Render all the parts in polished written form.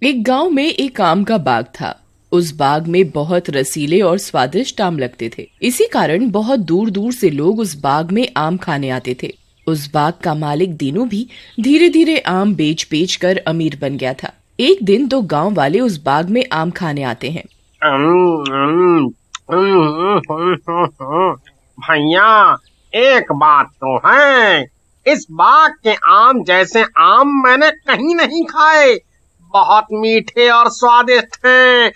एक गांव में एक आम का बाग था। उस बाग में बहुत रसीले और स्वादिष्ट आम लगते थे। इसी कारण बहुत दूर दूर से लोग उस बाग में आम खाने आते थे। उस बाग का मालिक दीनू भी धीरे धीरे आम बेच बेच कर अमीर बन गया था। एक दिन दो गांव वाले उस बाग में आम खाने आते हैं। भैया, एक बात तो है, इस बाग के आम जैसे आम मैंने कहीं नहीं खाए। बहुत मीठे और स्वादिष्ट हैं।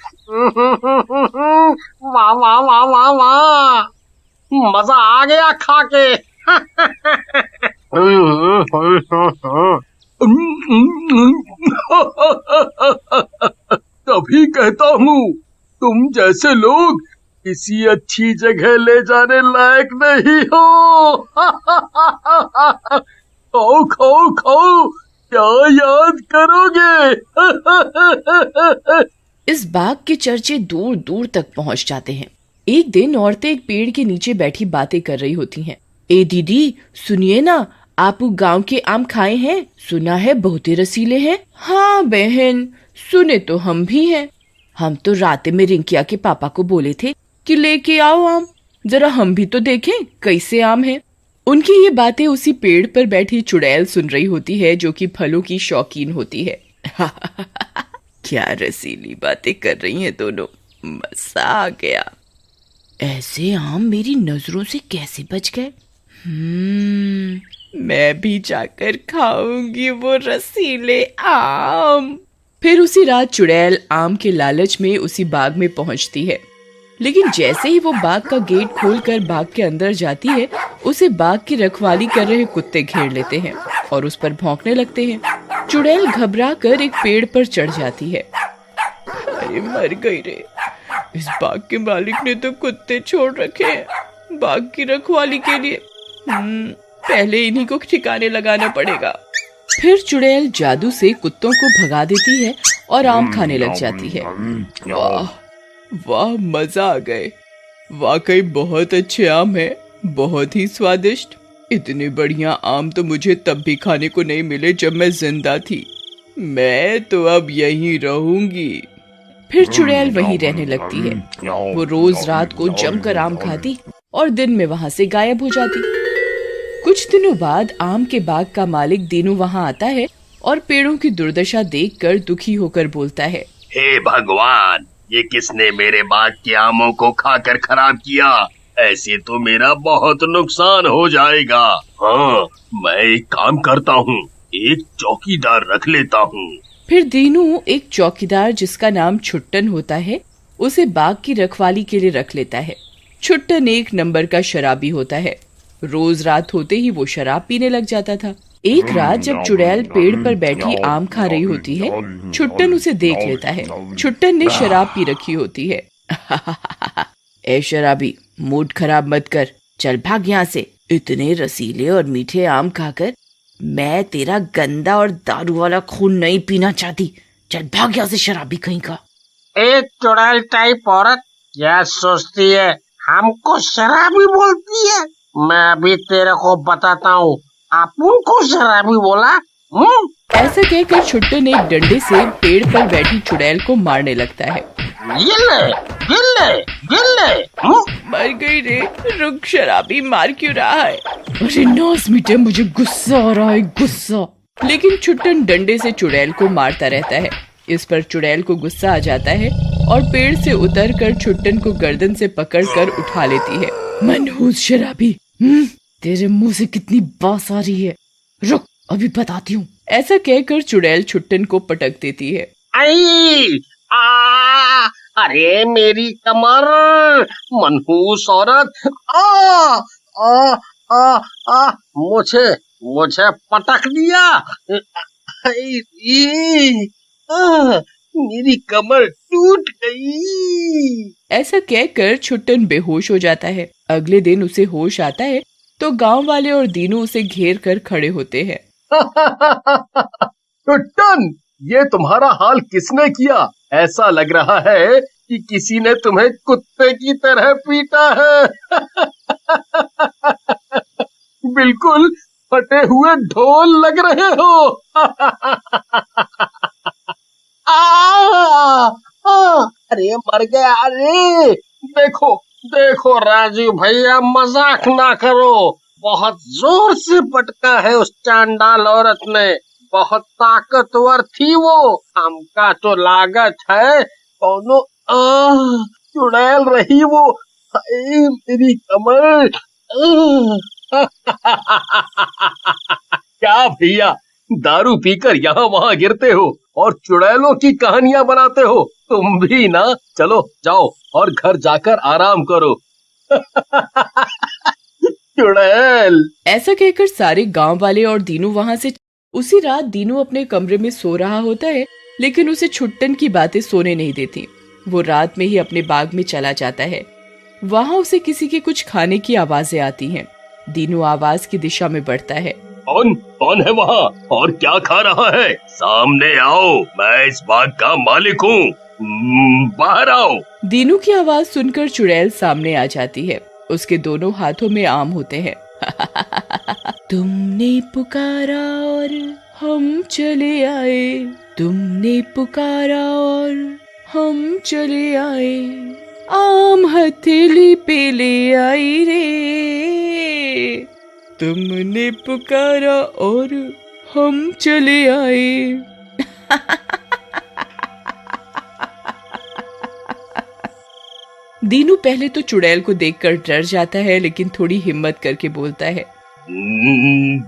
वाह वाह वाह वाह वाह, मजा आ गया खा के। तभी कहता हूँ, तुम जैसे लोग किसी अच्छी जगह ले जाने लायक नहीं हो। खाओ खाओ खाओ, क्या याद करोगे? इस बाग के चर्चे दूर दूर तक पहुंच जाते हैं। एक दिन औरतें एक पेड़ के नीचे बैठी बातें कर रही होती हैं। ए दीदी, सुनिए ना, आप गांव के आम खाए हैं? सुना है बहुत ही रसीले हैं। हाँ बहन, सुने तो हम भी हैं। हम तो रात में रिंकिया के पापा को बोले थे कि लेके आओ आम, जरा हम भी तो देखें कैसे आम है। उनकी ये बातें उसी पेड़ पर बैठी चुड़ैल सुन रही होती है, जो कि फलों की शौकीन होती है। क्या रसीली बातें कर रही हैं दोनों, मजा आ गया। ऐसे आम मेरी नजरों से कैसे बच गए? मैं भी जाकर खाऊंगी वो रसीले आम। फिर उसी रात चुड़ैल आम के लालच में उसी बाग में पहुंचती है। लेकिन जैसे ही वो बाग का गेट खोलकर बाग के अंदर जाती है, उसे बाग की रखवाली कर रहे कुत्ते घेर लेते हैं और उस पर भौंकने लगते हैं। चुड़ैल घबरा कर एक पेड़ पर चढ़ जाती है। अरे मर गई रे, इस बाग के मालिक ने तो कुत्ते छोड़ रखे हैं बाग की रखवाली के लिए। पहले इन्हीं को ठिकाने लगाना पड़ेगा। फिर चुड़ैल जादू से कुत्तों को भगा देती है और आम खाने लग जाती है। वाह वाह, मजा आ गए। वाकई बहुत अच्छे आम है, बहुत ही स्वादिष्ट। इतने बढ़िया आम तो मुझे तब भी खाने को नहीं मिले जब मैं जिंदा थी। मैं तो अब यहीं रहूंगी। फिर चुड़ैल वहीं रहने लगती है। वो रोज रात को जमकर आम खाती और दिन में वहाँ से गायब हो जाती। कुछ दिनों बाद आम के बाग का मालिक दीनू वहाँ आता है और पेड़ों की दुर्दशा देखकर दुखी होकर बोलता है, हे भगवान, ये किसने मेरे बाग के आमों को खाकर खराब किया? ऐसे तो मेरा बहुत नुकसान हो जाएगा। हाँ, मैं एक काम करता हूँ, एक चौकीदार रख लेता हूँ। फिर दीनू एक चौकीदार जिसका नाम छुट्टन होता है, उसे बाग की रखवाली के लिए रख लेता है। छुट्टन एक नंबर का शराबी होता है। रोज रात होते ही वो शराब पीने लग जाता था। एक रात जब चुड़ैल पेड़ पर बैठी आम खा रही होती है, छुट्टन उसे देख लेता है। छुट्टन ने शराब पी रखी होती है। ए शराबी, मूड खराब मत कर, चल भाग यहाँ से। इतने रसीले और मीठे आम खाकर मैं तेरा गंदा और दारू वाला खून नहीं पीना चाहती। चल भाग यहाँ से शराबी कहीं का। एक चुड़ैल टाइप औरत क्या सोचती है, हमको शराबी बोलती है? मैं अभी तेरे को बताता हूँ, आपन को शराबी बोला। ऐसा कहकर छुट्टन एक डंडे से पेड़ पर बैठी चुड़ैल को मारने लगता है। गिल्ले गिल्ले गिल्ले। मर गई रे, रुक शराबी, मार क्यों रहा है? अरे नौस मीटे, मुझे गुस्सा आ रहा है, गुस्सा। लेकिन छुट्टन डंडे से चुड़ैल को मारता रहता है। इस पर चुड़ैल को गुस्सा आ जाता है और पेड़ से उतरकर छुट्टन को गर्दन से पकड़कर उठा लेती है। मनहूस शराबी, तेरे मुंह से कितनी बास आ रही है, रुक अभी बताती हूँ। ऐसा कहकर चुड़ैल छुट्टन को पटक देती है। आई आ, अरे मेरी कमर, मनहूस औरत, आ, आ, आ, आ, मुझे मुझे पटक दिया। मेरी कमर टूट गई। ऐसा कहकर छुट्टन बेहोश हो जाता है। अगले दिन उसे होश आता है तो गांव वाले और दीनू उसे घेर कर खड़े होते हैं। छुट्टन, ये तुम्हारा हाल किसने किया? ऐसा लग रहा है कि किसी ने तुम्हें कुत्ते की तरह पीटा है। बिल्कुल फटे हुए ढोल लग रहे हो। अरे मर गया। अरे देखो देखो राजू भैया, मजाक ना करो, बहुत जोर से पटका है उस चांडाल औरत ने, बहुत ताकतवर थी वो। हमका तो लागत है दोनों चुड़ैल रही वो। हाय मेरी कमर। क्या भैया, दारू पीकर यहाँ वहाँ गिरते हो और चुड़ैलों की कहानियां बनाते हो? तुम भी ना, चलो जाओ और घर जाकर आराम करो। चुड़ैल। ऐसा कहकर सारे गांव वाले और दीनू वहां से। उसी रात दीनू अपने कमरे में सो रहा होता है, लेकिन उसे छुट्टन की बातें सोने नहीं देती। वो रात में ही अपने बाग में चला जाता है। वहां उसे किसी के कुछ खाने की आवाजें आती हैं। दीनू आवाज की दिशा में बढ़ता है। कौन कौन है वहाँ और क्या खा रहा है? सामने आओ, मैं इस बाग का मालिक हूँ, बाहर आओ। दीनू की आवाज सुनकर चुड़ैल सामने आ जाती है। उसके दोनों हाथों में आम होते हैं। तुमने पुकारा और हम चले आए, तुमने पुकारा और हम चले आए, आम हथेली पे ले आई रे, तुमने पुकारा और हम चले आए। दीनू पहले तो चुड़ैल को देखकर डर जाता है, लेकिन थोड़ी हिम्मत करके बोलता है।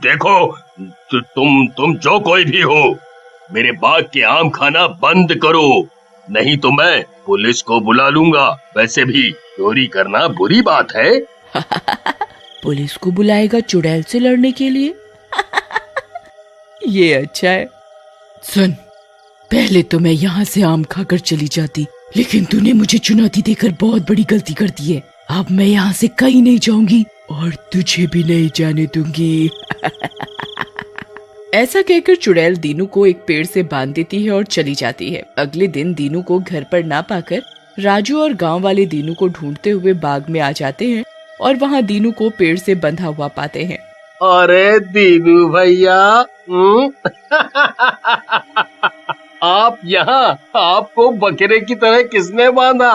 देखो, तुम जो कोई भी हो, मेरे बाग के आम खाना बंद करो, नहीं तो मैं पुलिस को बुला लूंगा। वैसे भी चोरी करना बुरी बात है। पुलिस को बुलाएगा चुड़ैल से लड़ने के लिए? ये अच्छा है। सुन, पहले तो मैं यहाँ से आम खाकर चली जाती, लेकिन तूने मुझे चुनौती देकर बहुत बड़ी गलती कर दी है। अब मैं यहाँ से कहीं नहीं जाऊंगी और तुझे भी नहीं जाने दूंगी। ऐसा कहकर चुड़ैल दीनू को एक पेड़ से बांध देती है और चली जाती है। अगले दिन दीनू को घर पर ना पाकर राजू और गांव वाले दीनू को ढूंढते हुए बाग में आ जाते हैं और वहाँ दीनू को पेड़ से बंधा हुआ पाते हैं। अरे दीनू भैया, आप यहाँ, आपको बकरे की तरह किसने बांधा?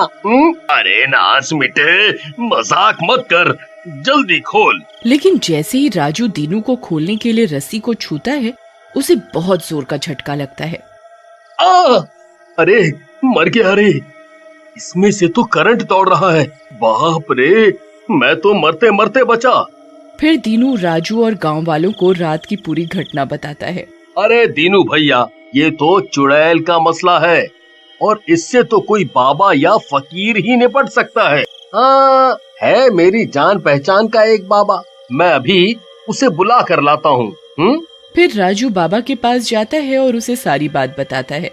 अरे नास मिटे, मजाक मत कर, जल्दी खोल। लेकिन जैसे ही राजू दीनू को खोलने के लिए रस्सी को छूता है, उसे बहुत जोर का झटका लगता है। अरे मर गया। अरे इसमें से तो करंट दौड़ रहा है। बाप रे, मैं तो मरते मरते बचा। फिर दीनू राजू और गांव वालों को रात की पूरी घटना बताता है। अरे दीनू भैया, ये तो चुड़ैल का मसला है और इससे तो कोई बाबा या फकीर ही निपट सकता है। हाँ, है मेरी जान पहचान का एक बाबा, मैं अभी उसे बुला कर लाता हूँ। फिर राजू बाबा के पास जाता है और उसे सारी बात बताता है।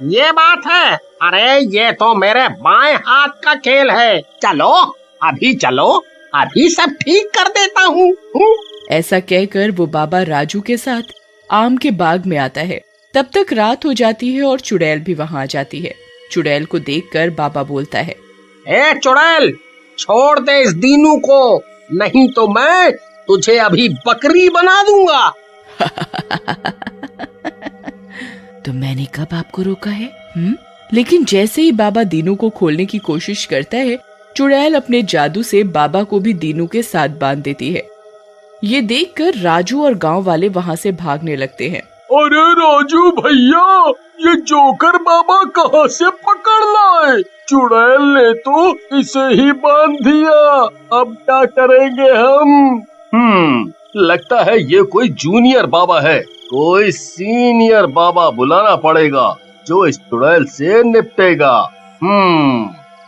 ये बात है? अरे ये तो मेरे बाएं हाथ का खेल है। चलो अभी सब ठीक कर देता हूँ। ऐसा कहकर वो बाबा राजू के साथ आम के बाग में आता है। तब तक रात हो जाती है और चुड़ैल भी वहाँ आ जाती है। चुड़ैल को देखकर बाबा बोलता है, ए चुड़ैल, छोड़ दे इस दीनू को, नहीं तो मैं तुझे अभी बकरी बना दूंगा। तो मैंने कब आपको रोका है? लेकिन जैसे ही बाबा दीनू को खोलने की कोशिश करता है, चुड़ैल अपने जादू से बाबा को भी दीनू के साथ बांध देती है। ये देखकर राजू और गांव वाले वहाँ से भागने लगते हैं। अरे राजू भैया, ये जोकर बाबा कहाँ से पकड़ लाए? चुड़ैल ने तो इसे ही बांध दिया, अब क्या करेंगे हम? लगता है ये कोई जूनियर बाबा है। कोई सीनियर बाबा बुलाना पड़ेगा जो इस चुड़ैल से निपटेगा।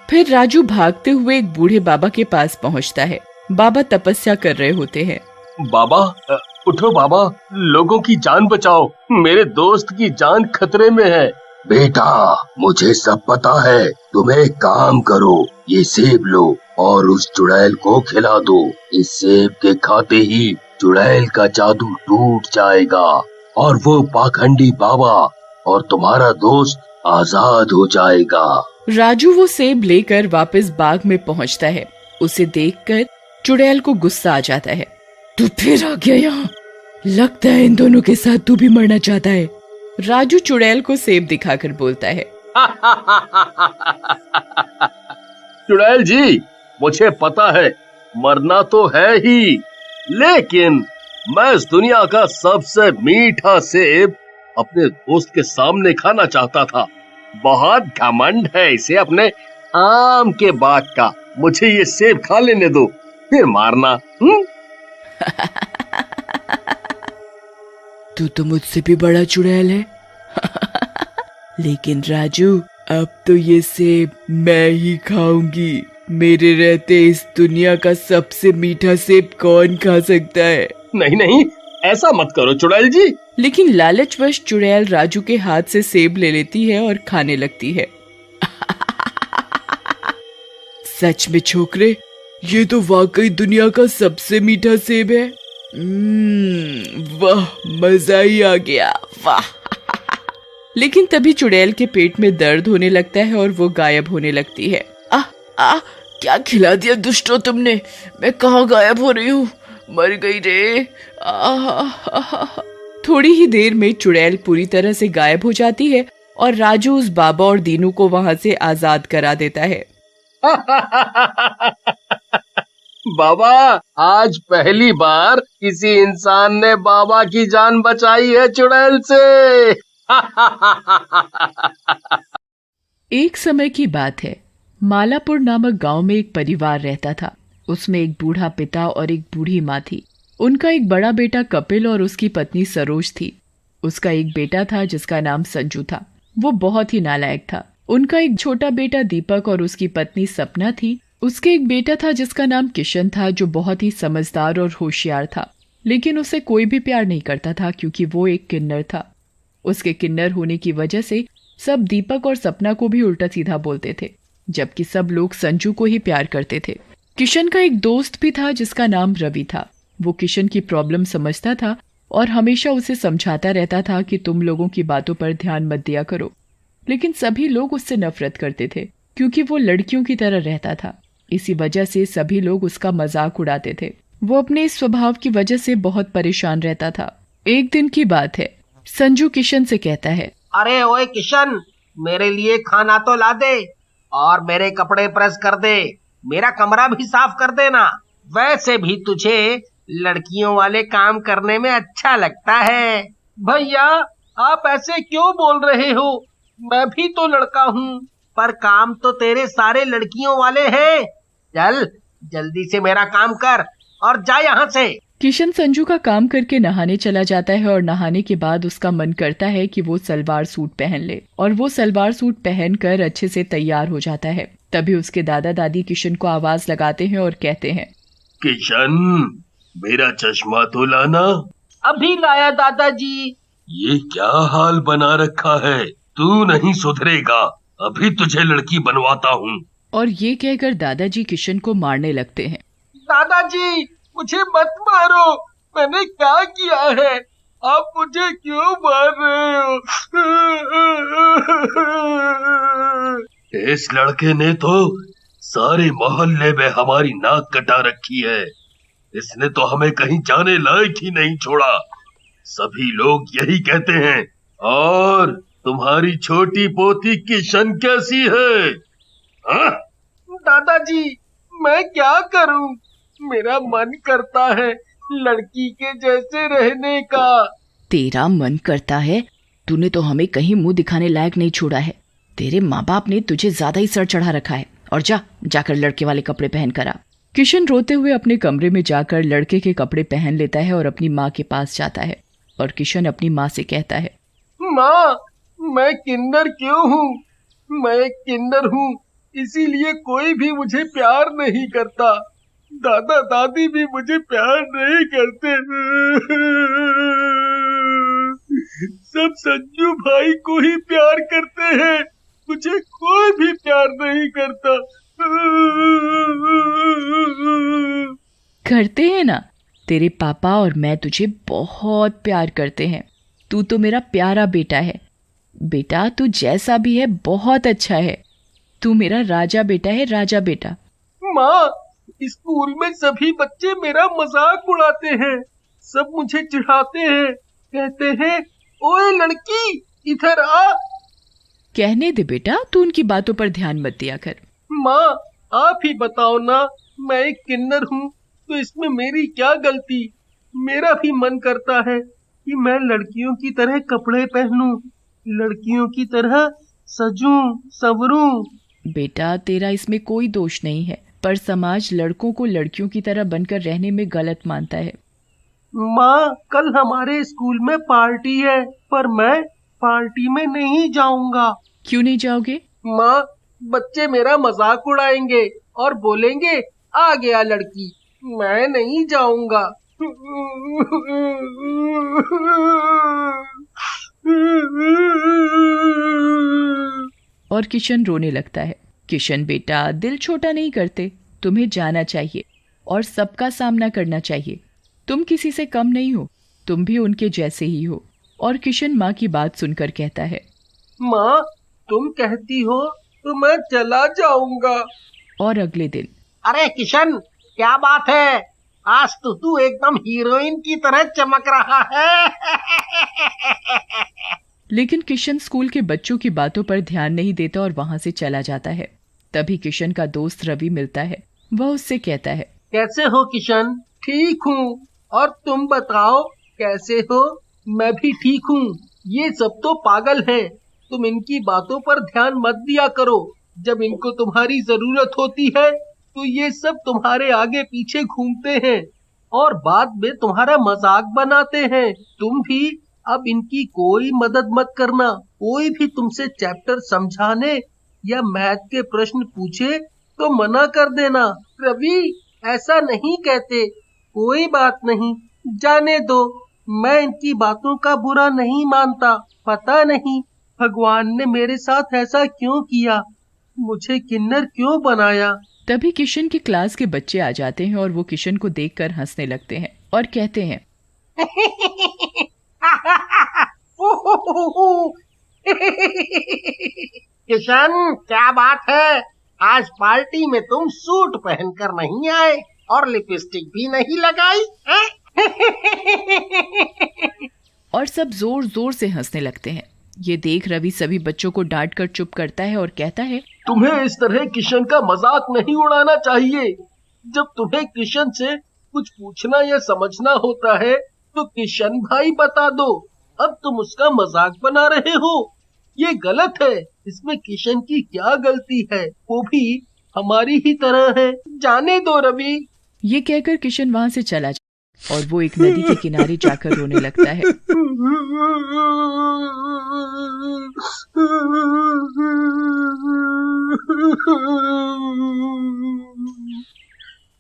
फिर राजू भागते हुए एक बूढ़े बाबा के पास पहुंचता है। बाबा तपस्या कर रहे होते हैं। बाबा, उठो बाबा, लोगों की जान बचाओ, मेरे दोस्त की जान खतरे में है। बेटा, मुझे सब पता है, तुम एक काम करो, ये सेब लो और उस चुड़ैल को खिला दो। इस सेब के खाते ही चुड़ैल का जादू टूट जाएगा और वो पाखंडी बाबा और तुम्हारा दोस्त आजाद हो जाएगा। राजू वो सेब लेकर वापस बाग में पहुंचता है। उसे देखकर चुड़ैल को गुस्सा आ जाता है। तू फिर आ गया यहाँ, लगता है इन दोनों के साथ तू भी मरना चाहता है। राजू चुड़ैल को सेब दिखाकर बोलता है, चुड़ैल जी, मुझे पता है मरना तो है ही, लेकिन मैं इस दुनिया का सबसे मीठा सेब अपने दोस्त के सामने खाना चाहता था। बहुत घमंड है इसे अपने आम के बाग का। मुझे ये सेब खा लेने दो, फिर मारना। तू तो मुझसे भी बड़ा चुड़ैल है। लेकिन राजू, अब तो ये सेब मैं ही खाऊंगी। मेरे रहते इस दुनिया का सबसे मीठा सेब कौन खा सकता है? नहीं नहीं, ऐसा मत करो चुड़ैल जी। लेकिन लालचवश चुड़ैल राजू के हाथ से सेब ले लेती है और खाने लगती है। सच में छोकरे, ये तो वाकई दुनिया का सबसे मीठा सेब है। वाह, मजा ही आ गया, वाह। लेकिन तभी चुड़ैल के पेट में दर्द होने लगता है और वो गायब होने लगती है। क्या खिला दिया दुष्टो तुमने? मैं कहाँ गायब हो रही हूँ? मर गई रे। थोड़ी ही देर में चुड़ैल पूरी तरह से गायब हो जाती है और राजू उस बाबा और दीनू को वहाँ से आजाद करा देता है। बाबा, आज पहली बार किसी इंसान ने बाबा की जान बचाई है चुड़ैल से। एक समय की बात है। मालापुर नामक गांव में एक परिवार रहता था। उसमें एक बूढ़ा पिता और एक बूढ़ी माँ थी। उनका एक बड़ा बेटा कपिल और उसकी पत्नी सरोज थी। उसका एक बेटा था जिसका नाम संजू था। वो बहुत ही नालायक था। उनका एक छोटा बेटा दीपक और उसकी पत्नी सपना थी। उसके एक बेटा था जिसका नाम किशन था, जो बहुत ही समझदार और होशियार था, लेकिन उसे कोई भी प्यार नहीं करता था क्योंकि वो एक किन्नर था। उसके किन्नर होने की वजह से सब दीपक और सपना को भी उल्टा सीधा बोलते थे, जबकि सब लोग संजू को ही प्यार करते थे। किशन का एक दोस्त भी था जिसका नाम रवि था। वो किशन की प्रॉब्लम समझता था और हमेशा उसे समझाता रहता था कि तुम लोगों की बातों पर ध्यान मत दिया करो। लेकिन सभी लोग उससे नफरत करते थे क्योंकि वो लड़कियों की तरह रहता था। इसी वजह से सभी लोग उसका मजाक उड़ाते थे। वो अपने इस स्वभाव की वजह से बहुत परेशान रहता था। एक दिन की बात है। संजू किशन से कहता है, अरे ओए किशन, मेरे लिए खाना तो ला दे और मेरे कपड़े प्रेस कर दे। मेरा कमरा भी साफ कर देना। वैसे भी तुझे लड़कियों वाले काम करने में अच्छा लगता है। भैया, आप ऐसे क्यों बोल रहे हो? मैं भी तो लड़का हूँ, पर काम तो तेरे सारे लड़कियों वाले हैं। चल जल्दी से मेरा काम कर और जा यहाँ से। किशन संजू का काम करके नहाने चला जाता है और नहाने के बाद उसका मन करता है कि वो सलवार सूट पहन ले, और वो सलवार सूट पहनकर अच्छे से तैयार हो जाता है। तभी उसके दादा दादी किशन को आवाज लगाते हैं और कहते हैं, किशन, मेरा चश्मा तो लाना। अभी लाया दादाजी। ये क्या हाल बना रखा है? तू नहीं सुधरेगा, अभी तुझे लड़की बनवाता हूँ। और ये कहकर दादाजी किशन को मारने लगते हैं। दादाजी, मुझे मत मारो। मैंने क्या किया है? आप मुझे क्यों मार रहे हो? इस लड़के ने तो सारे मोहल्ले में हमारी नाक कटा रखी है। इसने तो हमें कहीं जाने लायक ही नहीं छोड़ा। सभी लोग यही कहते हैं। और तुम्हारी छोटी पोती किशन कैसी है? हाँ? दादाजी, मैं क्या करूं? मेरा मन करता है लड़की के जैसे रहने का। तेरा मन करता है? तूने तो हमें कहीं मुंह दिखाने लायक नहीं छोड़ा है। तेरे माँ बाप ने तुझे ज्यादा ही सर चढ़ा रखा है। और जाकर लड़के वाले कपड़े पहन कर आ। किशन रोते हुए अपने कमरे में जाकर लड़के के कपड़े पहन लेता है और अपनी माँ के पास जाता है। और किशन अपनी माँ से कहता है, माँ, मैं किन्नर क्यों हूँ? मैं किन्नर हूँ, इसीलिए कोई भी मुझे प्यार नहीं करता। दादा दादी भी मुझे प्यार नहीं करते। सब संजू भाई को ही प्यार करते हैं, मुझे कोई भी प्यार नहीं करता। करते हैं ना, तेरे पापा और मैं तुझे बहुत प्यार करते हैं। तू तो मेरा प्यारा बेटा है। बेटा, तू जैसा भी है बहुत अच्छा है। तू मेरा राजा बेटा है, राजा बेटा। माँ, स्कूल में सभी बच्चे मेरा मजाक उड़ाते हैं। सब मुझे चिढ़ाते हैं, कहते हैं, ओए लड़की, इधर आ। कहने दे बेटा, तू उनकी बातों पर ध्यान मत दिया कर। माँ आप ही बताओ ना, मैं एक किन्नर हूँ तो इसमें मेरी क्या गलती। मेरा भी मन करता है कि मैं लड़कियों की तरह कपड़े पहनूं, लड़कियों की तरह सजूं संवरूं। बेटा तेरा इसमें कोई दोष नहीं है, पर समाज लड़कों को लड़कियों की तरह बनकर रहने में गलत मानता है। माँ कल हमारे स्कूल में पार्टी है, पर मैं पार्टी में नहीं जाऊंगा। क्यों नहीं जाओगे? माँ बच्चे मेरा मजाक उड़ाएंगे और बोलेंगे आ गया लड़की, मैं नहीं जाऊंगा। और किशन रोने लगता है। किशन बेटा, दिल छोटा नहीं करते, तुम्हें जाना चाहिए और सबका सामना करना चाहिए। तुम किसी से कम नहीं हो, तुम भी उनके जैसे ही हो। और किशन माँ की बात सुनकर कहता है, माँ तुम कहती हो तो मैं चला जाऊंगा। और अगले दिन, अरे किशन क्या बात है, आज तो तू एकदम हीरोइन की तरह चमक रहा है। लेकिन किशन स्कूल के बच्चों की बातों पर ध्यान नहीं देता और वहां से चला जाता है। तभी किशन का दोस्त रवि मिलता है। वह उससे कहता है, कैसे हो किशन? ठीक हूँ, और तुम बताओ कैसे हो? मैं भी ठीक हूँ। ये सब तो पागल हैं, तुम इनकी बातों पर ध्यान मत दिया करो। जब इनको तुम्हारी जरूरत होती है तो ये सब तुम्हारे आगे पीछे घूमते हैं और बाद में तुम्हारा मजाक बनाते हैं। तुम भी अब इनकी कोई मदद मत करना। कोई भी तुमसे चैप्टर समझाने या मैथ के प्रश्न पूछे तो मना कर देना। रवि ऐसा नहीं कहते, कोई बात नहीं, जाने दो। मैं इनकी बातों का बुरा नहीं मानता। पता नहीं भगवान ने मेरे साथ ऐसा क्यों किया, मुझे किन्नर क्यों बनाया। तभी किशन की क्लास के बच्चे आ जाते हैं और वो किशन को देखकर हंसने लगते हैं और कहते हैं, किशन क्या बात है, आज पार्टी में तुम सूट पहनकर नहीं आए और लिपस्टिक भी नहीं लगाई है? और सब जोर जोर से हंसने लगते हैं। ये देख रवि सभी बच्चों को डांट कर चुप करता है और कहता है, तुम्हें इस तरह किशन का मजाक नहीं उड़ाना चाहिए। जब तुम्हें किशन से कुछ पूछना या समझना होता है तो किशन भाई बता दो। अब तुम उसका मजाक बना रहे हो, ये गलत है। इसमें किशन की क्या गलती है, वो भी हमारी ही तरह है। जाने दो रवि। ये कहकर किशन वहां से चला जाता और वो एक नदी के किनारे जाकर रोने लगता है।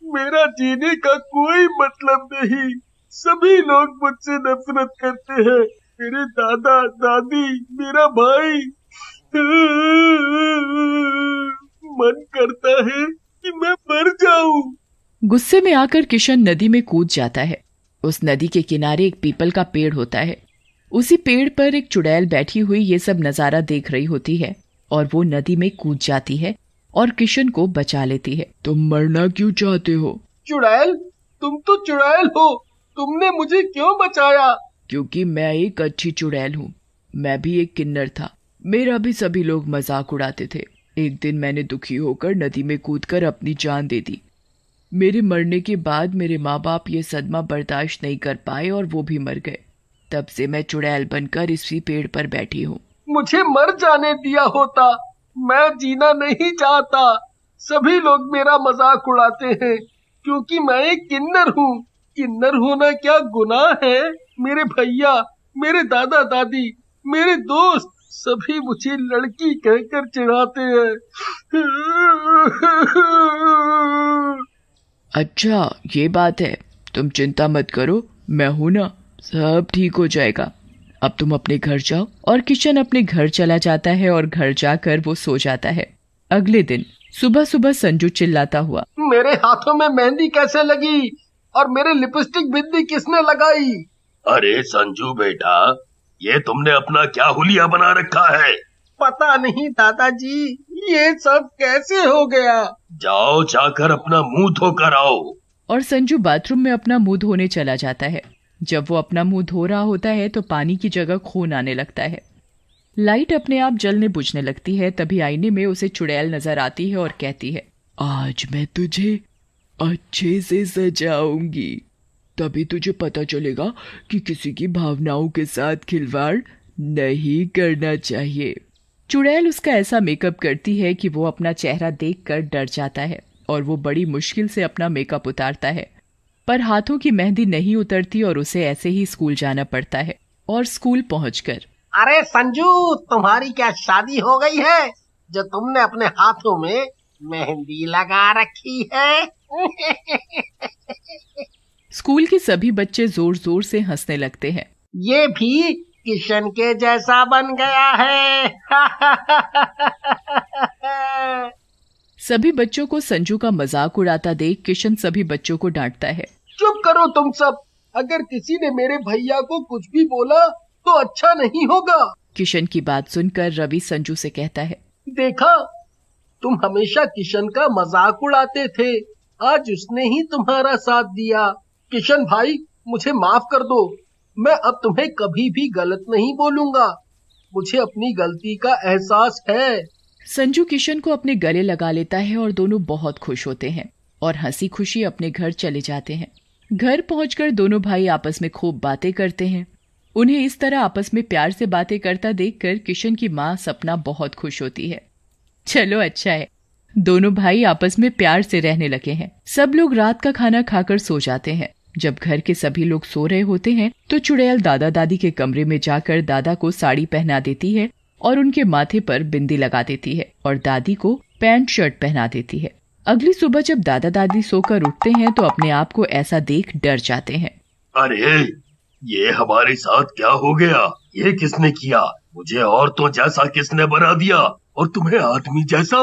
मेरा जीने का कोई मतलब नहीं, सभी लोग मुझसे नफरत करते हैं। मेरे दादा दादी, मेरा भाई। मन करता है कि मैं मर जाऊं। गुस्से में आकर किशन नदी में कूद जाता है। उस नदी के किनारे एक पीपल का पेड़ होता है। उसी पेड़ पर एक चुड़ैल बैठी हुई ये सब नजारा देख रही होती है और वो नदी में कूद जाती है और किशन को बचा लेती है। तुम मरना क्यों चाहते हो? चुड़ैल, तुम तो चुड़ैल हो, तुमने मुझे क्यों बचाया? क्योंकि मैं एक अच्छी चुड़ैल हूँ। मैं भी एक किन्नर था, मेरा भी सभी लोग मजाक उड़ाते थे। एक दिन मैंने दुखी होकर नदी में कूदकर अपनी जान दे दी। मेरे मरने के बाद मेरे माँ बाप ये सदमा बर्दाश्त नहीं कर पाए और वो भी मर गए। तब से मैं चुड़ैल बनकर इसी पेड़ पर बैठी हूँ। मुझे मर जाने दिया होता, मैं जीना नहीं चाहता। सभी लोग मेरा मजाक उड़ाते हैं क्योंकि मैं एक किन्नर हूँ। किन्नर होना क्या गुनाह है? मेरे भैया, मेरे दादा दादी, मेरे दोस्त सभी मुझे लड़की कहकर चिढ़ाते हैं। अच्छा ये बात है, तुम चिंता मत करो, मैं हूं ना, सब ठीक हो जाएगा। अब तुम अपने घर जाओ। और किशन अपने घर चला जाता है और घर जाकर वो सो जाता है। अगले दिन सुबह सुबह संजू चिल्लाता हुआ, मेरे हाथों में मेहंदी कैसे लगी और मेरे लिपस्टिक बिंदी किसने लगाई? अरे संजू बेटा, ये तुमने अपना क्या हुलिया बना रखा है? पता नहीं दादाजी, ये सब कैसे हो गया? जाओ जाकर अपना मुंह धोकर आओ। और संजू बाथरूम में अपना मुंह धोने चला जाता है। जब वो अपना मुंह धो रहा होता है तो पानी की जगह खून आने लगता है। लाइट अपने आप जलने बुझने लगती है। तभी आईने में उसे चुड़ैल नजर आती है और कहती है, आज मैं तुझे अच्छे से सजाऊंगी, तभी तुझे पता चलेगा कि किसी की भावनाओं के साथ खिलवाड़ नहीं करना चाहिए। चुड़ैल उसका ऐसा मेकअप करती है कि वो अपना चेहरा देखकर डर जाता है और वो बड़ी मुश्किल से अपना मेकअप उतारता है, पर हाथों की मेहंदी नहीं उतरती और उसे ऐसे ही स्कूल जाना पड़ता है। और स्कूल पहुंचकर, अरे संजू, तुम्हारी क्या शादी हो गई है जो तुमने अपने हाथों में मेहंदी लगा रखी है? स्कूल के सभी बच्चे जोर जोर से हंसने लगते हैं। ये भी किशन के जैसा बन गया है। सभी बच्चों को संजू का मजाक उड़ाता देख किशन सभी बच्चों को डांटता है। चुप करो तुम सब, अगर किसी ने मेरे भैया को कुछ भी बोला तो अच्छा नहीं होगा। किशन की बात सुनकर रवि संजू से कहता है, देखा, तुम हमेशा किशन का मजाक उड़ाते थे, आज उसने ही तुम्हारा साथ दिया। किशन भाई, मुझे माफ कर दो, मैं अब तुम्हें कभी भी गलत नहीं बोलूंगा, मुझे अपनी गलती का एहसास है। संजू किशन को अपने गले लगा लेता है और दोनों बहुत खुश होते हैं और हंसी खुशी अपने घर चले जाते हैं। घर पहुंचकर दोनों भाई आपस में खूब बातें करते हैं। उन्हें इस तरह आपस में प्यार से बातें करता देखकर किशन की माँ सपना बहुत खुश होती है। चलो अच्छा है, दोनों भाई आपस में प्यार से रहने लगे हैं। सब लोग रात का खाना खाकर सो जाते हैं। जब घर के सभी लोग सो रहे होते हैं तो चुड़ैल दादा दादी के कमरे में जाकर दादा को साड़ी पहना देती है और उनके माथे पर बिंदी लगा देती है और दादी को पैंट शर्ट पहना देती है। अगली सुबह जब दादा दादी सोकर उठते हैं तो अपने आप को ऐसा देख डर जाते हैं। अरे, ये हमारे साथ क्या हो गया? ये किसने किया? मुझे औरतों जैसा किसने बना दिया और तुम्हें आदमी जैसा?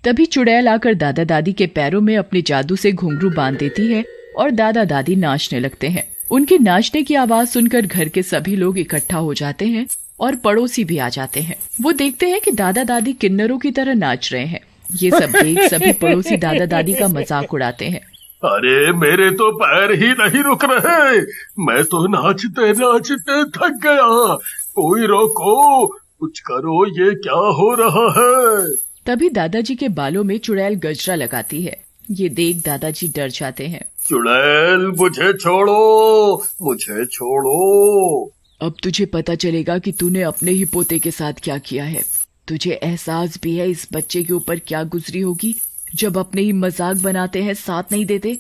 तभी चुड़ैल आकर दादा दादी के पैरों में अपने जादू से घुंघरू बांध देती है और दादा दादी नाचने लगते हैं। उनके नाचने की आवाज सुनकर घर के सभी लोग इकट्ठा हो जाते हैं और पड़ोसी भी आ जाते हैं। वो देखते हैं कि दादा दादी किन्नरों की तरह नाच रहे हैं। ये सब देख सभी पड़ोसी दादा दादी का मजाक उड़ाते हैं। अरे, मेरे तो पैर ही नहीं रुक रहे, मैं तो नाचते नाचते थक गया, कोई रोको, कुछ करो, ये क्या हो रहा है? तभी दादाजी के बालों में चुड़ैल गजरा लगाती है। ये देख दादाजी डर जाते हैं। चुड़ैल, मुझे छोड़ो, मुझे छोड़ो। अब तुझे पता चलेगा कि तूने अपने ही पोते के साथ क्या किया है। तुझे एहसास भी है इस बच्चे के ऊपर क्या गुजरी होगी जब अपने ही मजाक बनाते हैं, साथ नहीं देते।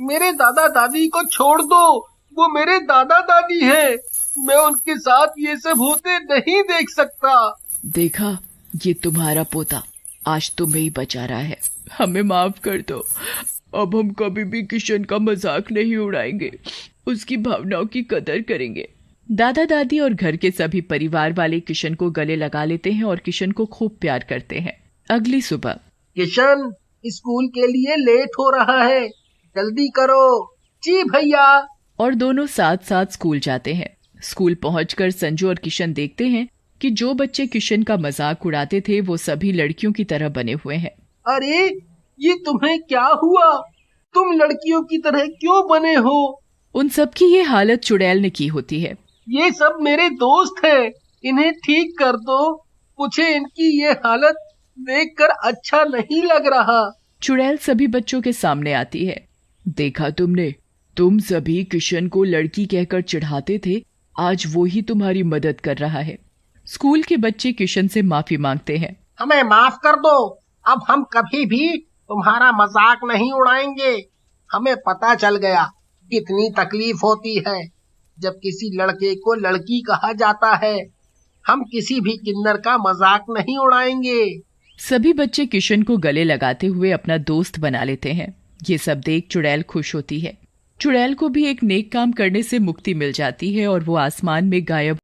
मेरे दादा दादी को छोड़ दो, वो मेरे दादा दादी हैं, मैं उनके साथ ये सब होते नहीं देख सकता। देखा, ये तुम्हारा पोता आज तुम्हें ही बचा रहा है। हमें माफ कर दो, अब हम कभी भी किशन का मजाक नहीं उड़ाएंगे, उसकी भावनाओं की कदर करेंगे। दादा दादी और घर के सभी परिवार वाले किशन को गले लगा लेते हैं और किशन को खूब प्यार करते हैं। अगली सुबह, किशन, स्कूल के लिए लेट हो रहा है, जल्दी करो। जी भैया। और दोनों साथ साथ स्कूल जाते हैं। स्कूल पहुंचकर संजू और किशन देखते हैं कि जो बच्चे किशन का मजाक उड़ाते थे वो सभी लड़कियों की तरह बने हुए हैं। अरे, ये तुम्हें क्या हुआ? तुम लड़कियों की तरह क्यों बने हो? उन सब की ये हालत चुड़ैल ने की होती है। ये सब मेरे दोस्त हैं, इन्हें ठीक कर दो, मुझे इनकी ये हालत देखकर अच्छा नहीं लग रहा। चुड़ैल सभी बच्चों के सामने आती है। देखा तुमने, तुम सभी किशन को लड़की कहकर चिढ़ाते थे, आज वो ही तुम्हारी मदद कर रहा है। स्कूल के बच्चे किशन से माफी मांगते हैं। हमें माफ कर दो, अब हम कभी भी तुम्हारा मजाक नहीं उड़ाएंगे। हमें पता चल गया कितनी तकलीफ होती है जब किसी लड़के को लड़की कहा जाता है। हम किसी भी किन्नर का मजाक नहीं उड़ाएंगे। सभी बच्चे किशन को गले लगाते हुए अपना दोस्त बना लेते हैं। ये सब देख चुड़ैल खुश होती है। चुड़ैल को भी एक नेक काम करने से मुक्ति मिल जाती है और वो आसमान में गायब